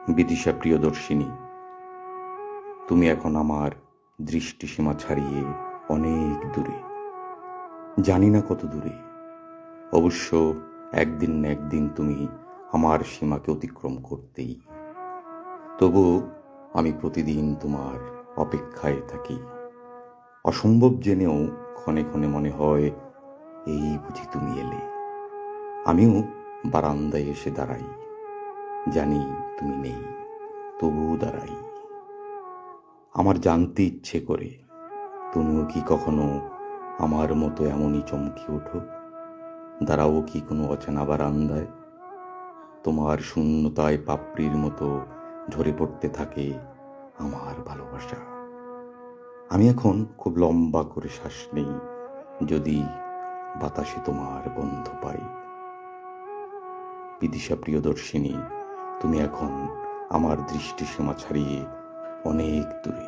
বিদিশা প্রিয়দর্শিনী, তুমি এখন আমার দৃষ্টিসীমা ছাড়িয়ে অনেক দূরে, জানি না কত দূরে। অবশ্য একদিন না একদিন তুমি আমার সীমাকে অতিক্রম করতেই। তবু আমি প্রতিদিন তোমার অপেক্ষায় থাকি। অসম্ভব জেনেও ক্ষণে ক্ষণে মনে হয়, এই বুঝি তুমি এলে। আমিও বারান্দায় এসে দাঁড়াই, জানি তুমি নেই, তবুও দাঁড়াই। আমার জানতে ইচ্ছে করে, তুমিও কি কখনো আমার মতো এমনই চমকে ওঠো? দাঁড়াও কি কোনো অচেনা বারান্দায়? তোমার শূন্যতায় পাপড়ির মতো ঝরে পড়তে থাকে আমার ভালোবাসা। আমি এখন খুব লম্বা করে শ্বাস নেই, যদি বাতাসে তোমার গন্ধ পাই। বিদিশা প্রিয়দর্শিনী, তুমি এখন আমার দৃষ্টিসীমা ছাড়িয়ে অনেক দূরে।